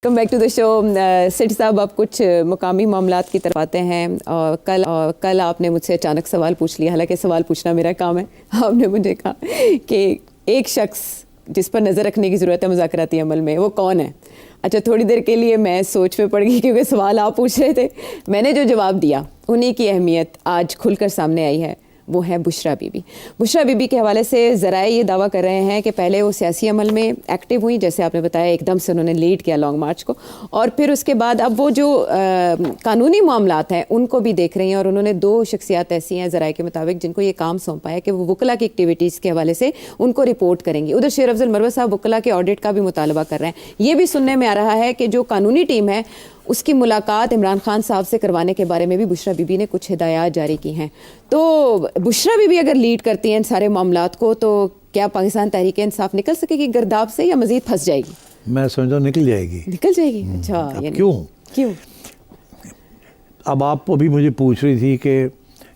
Welcome back to the show. Seth साहब, आप कुछ मुकामी मामलात की तरफ आते हैं और कल आपने मुझसे अचानक सवाल पूछ लिया, हालांकि सवाल पूछना मेरा काम है। आपने मुझे कहा कि एक शख्स जिस पर नज़र रखने की ज़रूरत है मुज़ाकराती अमल में, वो कौन है? अच्छा, थोड़ी देर के लिए मैं सोच में पड़ गई क्योंकि सवाल आप पूछ रहे थे। मैंने जो जवाब दिया उन्हीं की अहमियत आज खुलकर सामने आई है, वो है बुशरा बीबी। बुशरा बीबी के हवाले से ज़राए ये दावा कर रहे हैं कि पहले वो सियासी अमल में एक्टिव हुई, जैसे आपने बताया एकदम से उन्होंने लीड किया लॉन्ग मार्च को, और फिर उसके बाद अब वो जो कानूनी मामलात हैं उनको भी देख रही हैं। और उन्होंने दो शख्सियात ऐसी हैं ज़राए के मुताबिक जिनको ये काम सौंपा है कि वो वकला की एक्टिविटीज़ के हवाले से उनको रिपोर्ट करेंगी। उधर शेर अफजल मरवत साहब वकला के ऑडिट का भी मुतालबा कर रहे हैं। ये भी सुनने में आ रहा है कि जो कानूनी टीम है उसकी मुलाकात इमरान खान साहब से करवाने के बारे में भी बुशरा बीबी ने कुछ हिदायत जारी की हैं। तो बुशरा बीबी अगर लीड करती हैं इन सारे मामलात को, तो क्या पाकिस्तान तहरीक इंसाफ निकल सकेगी गर्दाब से या मजीद फंस जाएगी? मैं समझता हूँ निकल जाएगी। निकल जाएगी? अच्छा, क्यों? अब आप अभी मुझे पूछ रही थी कि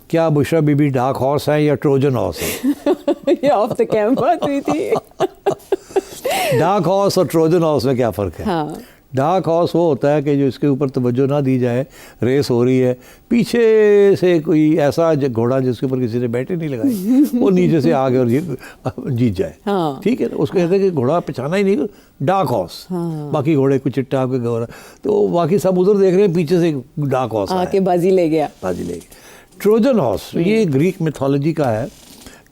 क्या बुशरा बीबी डार्क हॉर्स है या ट्रोजन हॉर्स है? ये ऑफ द कैम बात हुई थी। डार्क हॉर्स और ट्रोजन हॉर्स में क्या फ़र्क है? हाँ। डार्क हॉर्स वो होता है कि जो इसके ऊपर तवज्जो ना दी जाए, रेस हो रही है, पीछे से कोई ऐसा घोड़ा जिसके ऊपर किसी ने बैठे नहीं लगाई वो नीचे से आगे और जीत जाए। हाँ। ठीक है, उसको कहते हैं कि घोड़ा पहचाना ही नहीं, डार्क हॉर्स। हाँ। बाकी घोड़े कुछ चिट्टा आपके घोड़ा, तो बाकी सब उधर देख रहे हैं, पीछे से डार्क हॉर्स आके बाजी ले गया। ट्रोजन हॉर्स ये ग्रीक मिथोलॉजी का है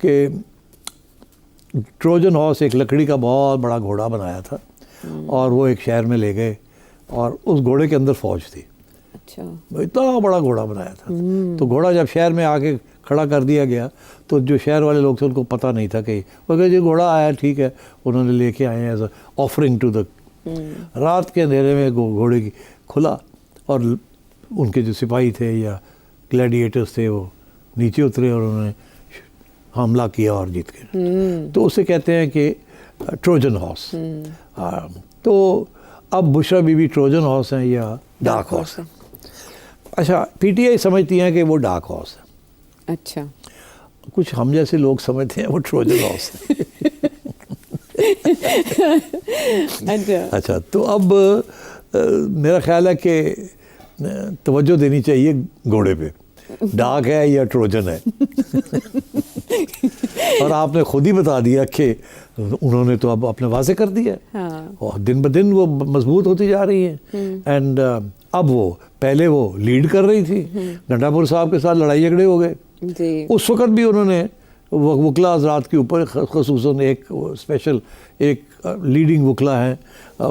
कि ट्रोजन हॉर्स एक लकड़ी का बहुत बड़ा घोड़ा बनाया था और वो एक शहर में ले गए और उस घोड़े के अंदर फौज थी। अच्छा। इतना बड़ा घोड़ा बनाया था। तो घोड़ा जब शहर में आके खड़ा कर दिया गया तो जो शहर वाले लोग थे उनको पता नहीं था कि वो कहे जो घोड़ा आया ठीक है, उन्होंने लेके आए हैं एज ऑफरिंग टू द। रात के अंधेरे में घोड़े की खुला और उनके जो सिपाही थे या ग्लैडिएटर्स थे वो नीचे उतरे और उन्होंने हमला किया और जीत गए। तो उसे कहते हैं कि ट्रोजन हॉर्स। तो अब बुशरा बीबी ट्रोजन हॉर्स हैं या डार्क हॉर्स हैं? अच्छा, पीटीआई समझती हैं कि वो डार्क हॉर्स है। अच्छा। कुछ हम जैसे लोग समझते हैं वो ट्रोजन हॉर्स है। अच्छा, तो अब मेरा ख्याल है कि तवज्जो देनी चाहिए घोड़े पे, डार्क है या ट्रोजन है। और आपने खुद ही बता दिया कि उन्होंने तो अब अपने वाजे कर दिया। हाँ। और दिन ब दिन वो मजबूत होती जा रही है। एंड अब वो पहले वो लीड कर रही थी, गंडापुर साहब के साथ लड़ाई झगड़े हो गए। उस वक्त भी उन्होंने वकला हज़रात के ऊपर ख़ुसूसन एक स्पेशल एक लीडिंग वकला हैं,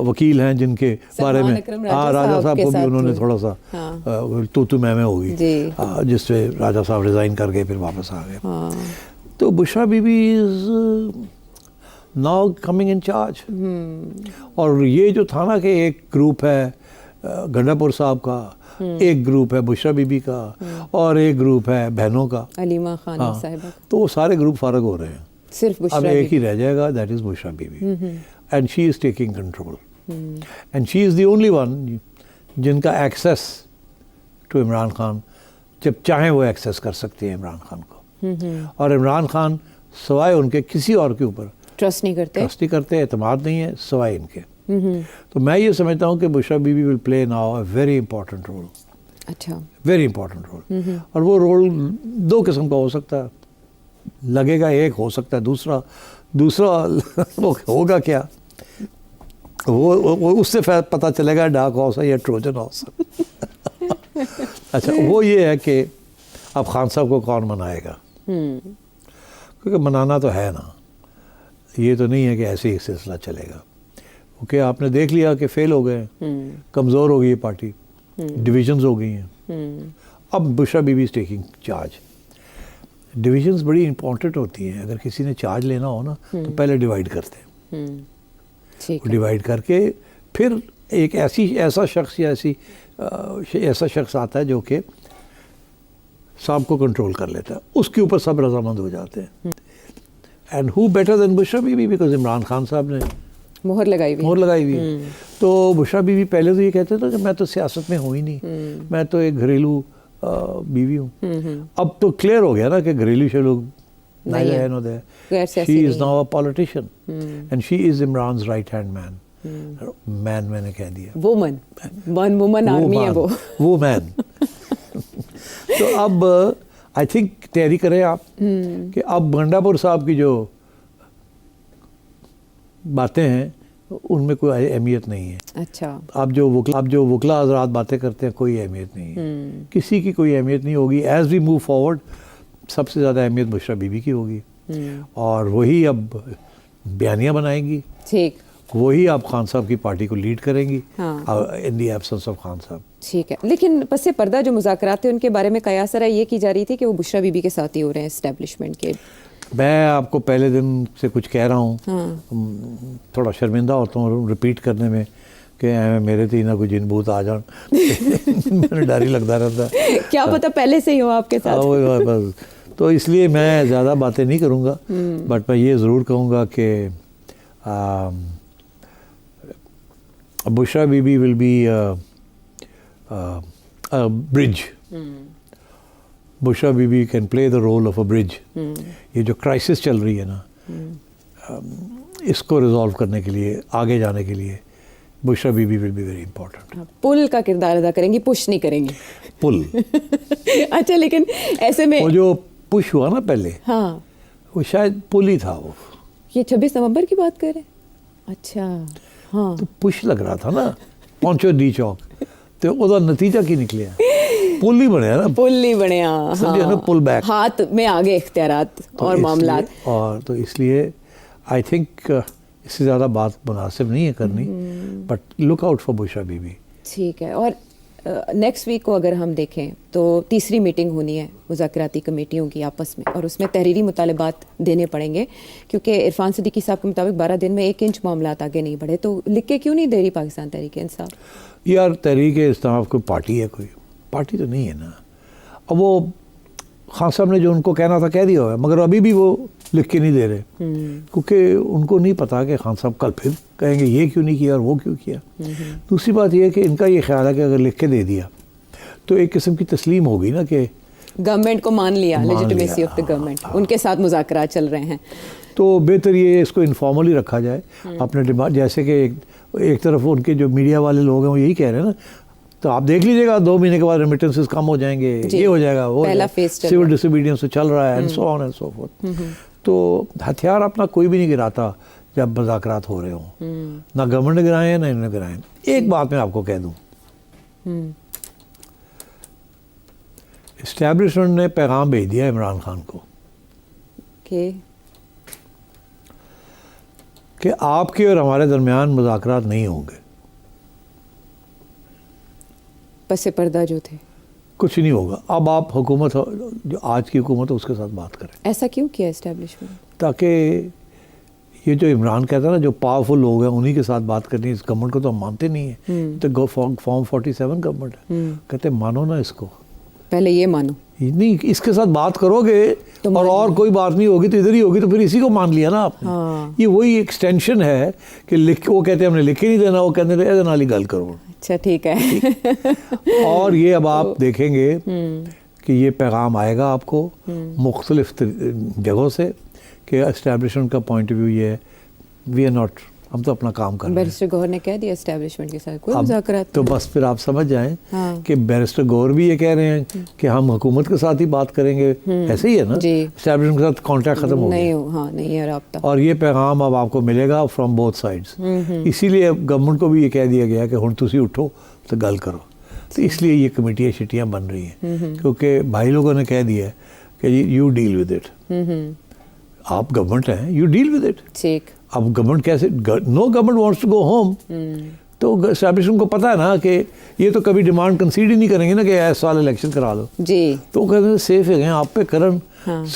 वकील हैं जिनके बारे में राजा साहब को भी उन्होंने थोड़ा सा तू मैं होगी, जिससे राजा साहब रिज़ाइन कर गए फिर वापस आ गए। तो Bushra Bibi is now coming in charge. और ये जो था ना कि एक ग्रुप है गंडापुर साहब का, एक ग्रुप है बुशरा बीबी का और एक ग्रुप है बहनों का, अलीमा खान साहिबा। तो वो सारे ग्रुप फारग हो रहे हैं, सिर्फ बुशरा अब एक ही रह जाएगा, that is Bushra Bibi. And she is taking control and she is the only one जिनका एक्सेस टू इमरान खान, जब चाहें वो एक्सेस कर सकती है इमरान खान को। और इमरान खान सवाए उनके किसी और के ऊपर ट्रस्ट नहीं करते, एतमाद नहीं है सवाए इनके। तो मैं ये समझता हूँ कि Bushra Bibi will play now a very important role. अच्छा। Very important role. और वो रोल दो किस्म का हो सकता है, लगेगा एक, हो सकता है दूसरा वो होगा क्या, वो उससे पता चलेगा डार्क हॉर्स है या ट्रोजन हॉर्स। अच्छा, वो ये है कि अब खान साहब को कौन मनाएगा, क्योंकि मनाना तो है ना, ये तो नहीं है कि ऐसे ही सिलसिला चलेगा। ओके, आपने देख लिया कि फेल हो गए, कमज़ोर हो गई ये पार्टी, डिविजन्स हो गई हैं। अब Bushra Bibi is taking charge. Divisions बड़ी इंपॉर्टेंट होती हैं, अगर किसी ने चार्ज लेना हो ना तो पहले डिवाइड करते हैं। डिवाइड करके फिर एक ऐसा शख्स या ऐसा शख्स आता है जो कि सब को कंट्रोल कर लेता है, उसके ऊपर सब रजामंद हो जाते हैं। And who better than Bushra Bibi, because Imran Khan साहब ने मोहर लगाई हुई। तो बुशरा बीबी पहले तो ये कहते थे कि मैं तो सियासत में हूँ ही नहीं, मैं तो एक घरेलू बीवी हूँ। अब तो क्लियर हो गया ना कि घरेलू से लोग she is now a politician and she is Imran's right hand man. Man मैंने कह दिया, वुमन, वन वुमन आर्मी है वो मैन। तो अब आई थिंक तैयारी करें आप कि अब गंडापुर साहब की जो बातें हैं उनमें कोई अहमियत नहीं है। अच्छा, अब जो वकला हजरात बातें करते हैं कोई अहमियत नहीं है, किसी की कोई अहमियत नहीं होगी। एज वी मूव फॉरवर्ड सबसे ज़्यादा अहमियत बुशरा बीबी की होगी, और वही अब बयानियाँ बनाएंगी, ठीक, वही आप खान साहब की पार्टी को लीड करेंगी इन दी एब्सेंस ऑफ खान साहब। ठीक है। लेकिन पसे पर्दा जो मुज़ाकरात थे उनके बारे में कयासरा ये की जा रही थी कि वो बुशरा बीबी के साथ ही हो रहे हैं एस्टेब्लिशमेंट के। मैं आपको पहले दिन से कुछ कह रहा हूँ, थोड़ा शर्मिंदा होता हूँ रिपीट करने में कि मेरे तो ना कोई जिन भूत आ जान मैंने डर ही लगता रहता है। क्या पता पहले से ही हो आपके साथ। बस, तो इसलिए मैं ज़्यादा बातें नहीं करूँगा, बट मैं ये ज़रूर कहूँगा कि Bushra Bibi will be a bridge. Bushra Bibi can play the role of a bridge. ये जो क्राइसिस चल रही है ना, इसको रिजॉल्व करने के लिए, आगे जाने के लिए Bushra Bibi will be very important. पुल का किरदार अदा करेंगी, पुश नहीं करेंगी। पुल अच्छा, लेकिन ऐसे में वो जो पुश हुआ ना पहले, हाँ, वो शायद पुल ही था। वो ये 26 नवंबर की बात कर रहे हैं। अच्छा, हाँ, तो पुश लग रहा था ना पहुंचो डी चौक, तो ਉਹਦਾ नतीजा की निकलिया पुल ही बने ना, पुल ही बने, समझे ना, पुल बैक, हाथ में आगे इख्तियारात और मामलात। और तो इसलिए आई थिंक इससे ज़्यादा बात मुनासिब नहीं है करनी, but look out for Bushra Bibi. ठीक है। और नेक्स्ट वीक को अगर हम देखें तो तीसरी मीटिंग होनी है मुज़ाकराती कमेटियों की आपस में, और उसमें तहरीरी मुतालबात देने पड़ेंगे, क्योंकि इरफान सिद्दीकी साहब के मुताबिक 12 दिन में 1 इंच मामलात आगे नहीं बढ़े। तो लिख के क्यों नहीं दे रही पाकिस्तान तहरीक इंसाफ? यार तहरीक इंसाफ कोई पार्टी है? कोई पार्टी तो नहीं है ना। अब वो खान साहब ने जो उनको कहना था कह दिया हुआ है, मगर अभी भी वो लिख के नहीं दे रहे, क्योंकि उनको नहीं पता कि खान साहब कल फिर कहेंगे ये क्यों नहीं किया और वो क्यों किया। दूसरी बात यह है कि इनका ये ख्याल है कि अगर लिख के दे दिया तो एक किस्म की तस्लीम होगी ना कि गवर्नमेंट को मान लिया, लेजिटिमेसी ऑफ द गवर्नमेंट, उनके साथ मुज़ाकरात चल रहे हैं। तो बेहतर ये इसको इनफॉर्मली रखा जाए अपने डिमांड, जैसे कि एक तरफ उनके जो मीडिया वाले लोग हैं वो यही कह रहे हैं ना, तो आप देख लीजिएगा 2 महीने के बाद रेमिटेंसेस कम हो जाएंगे, ये हो जाएगा, वो सिविल डिसोबीडियंस चल रहा है, and so on and so fourth. तो हथियार अपना कोई भी नहीं गिराता जब मुज़ाकरात हो रहे हों, ना गवर्नमेंट ने गिराए हैं ना इन्होंने गिराए हैं। एक बात मैं आपको कह दूं, एस्टैब्लिशमेंट ने पैगाम भेज दिया इमरान खान को कि आपके और हमारे दरमियान मुज़ाकरात नहीं होंगे, पसे पर्दा जो थे कुछ नहीं होगा। अब आप हुकूमत, जो आज की हुकूमत है उसके साथ बात करें। ऐसा क्यों किया एस्टैब्लिशमेंट? ताकि ये जो इमरान कहता है ना, जो पावरफुल लोग हैं उन्हीं के साथ बात करनी, इस गवर्नमेंट को तो हम मानते नहीं है, तो फॉर्म 47 गवर्नमेंट है, कहते मानो ना इसको, पहले ये मानो, नहीं इसके साथ बात करोगे तो और कोई बात नहीं होगी तो इधर ही होगी, तो फिर इसी को मान लिया ना आपने। हाँ। ये वही एक्सटेंशन है कि वो कहते हैं हमने लिख ही नहीं देना, वो कहते हैं नाली गल करो। अच्छा, ठीक है। और ये अब आप देखेंगे कि ये पैगाम आएगा आपको मुख्तलिफ जगहों से कि एस्टैब्लिशमेंट का पॉइंट ऑफ व्यू ये है, वी आर नॉट, हम तो अपना काम कर रहे हैं। बैरिस्टर गौहर ने कह दिया एस्टैब्लिशमेंट के साथ कोई मुज़ाकरात, तो बस फिर आप समझ जाएं कि बैरिस्टर गौहर भी ये कह रहे हैं कि हम हुकूमत के साथ ही बात करेंगे, ऐसे ही है ना, एस्टैब्लिशमेंट के साथ कॉन्टैक्ट खत्म हो गया, हाँ, नहीं है राब्ता। और ये पैगाम अब आपको मिलेगा फ्रॉम बोथ साइड्स। इसीलिए गवर्नमेंट को भी ये कह दिया गया कि हुण तुसी उठो तो गल करो। तो इसलिए ये कमेटियाँ शिटियाँ बन रही हैं, क्योंकि भाई लोगों ने कह दिया कि यू डील विद इट, आप गवर्नमेंट हैं, यू डील विद इट। ठीक, अब गवर्नमेंट कैसे, no government wants to go home, तो एस्टैब्लिशमेंट को पता है ना कि ये तो कभी डिमांड कंसीड ही नहीं करेंगे ना कि इस साल इलेक्शन करा लो जी, तो कहते हैं सेफ है आप पे करन,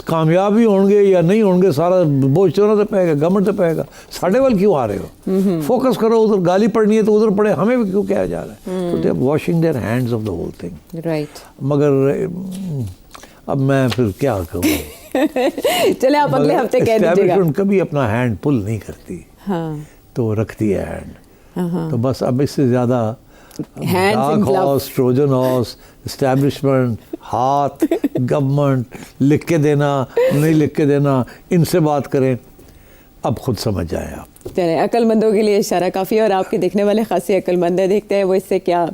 कामयाब भी होंगे या नहीं होंगे सारा बोझ तो ना पेगा, गवर्नमेंट तो पेगा, साढ़े वाल क्यों आ रहे हो, फोकस करो उधर, गाली पड़नी है तो उधर पड़े, हमें भी क्यों कहा जा रहा है। तो they are washing their hands of the whole thing, right. मगर अब मैं फिर क्या कहूँ चले आप अगले हफ्ते कह दीजिएगा। कभी अपना हैंड पुल नहीं करती, हाँ, तो रखती है हैंड, तो बस अब इससे ज़्यादा dark horse, Trojan horse, establishment, हाथ, गवर्नमेंट, लिख के देना नहीं लिख के देना, इनसे बात करें। अब खुद समझ जाए आप। चलें, अक्लमंदों के लिए इशारा काफ़ी है और आपके देखने वाले खासी अक्लमंद है। देखते हैं वो इससे क्या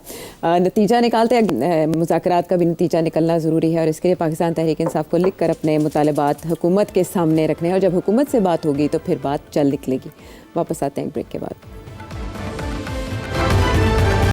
नतीजा निकालते हैं। मुज़ाकरात का भी नतीजा निकलना ज़रूरी है और इसके लिए पाकिस्तान तहरीक इंसाफ को लिख कर अपने मुतालबात हुकूमत के सामने रखने हैं और जब हुकूमत से बात होगी तो फिर बात चल निकलेगी। वापस आते हैं एक ब्रेक के बाद।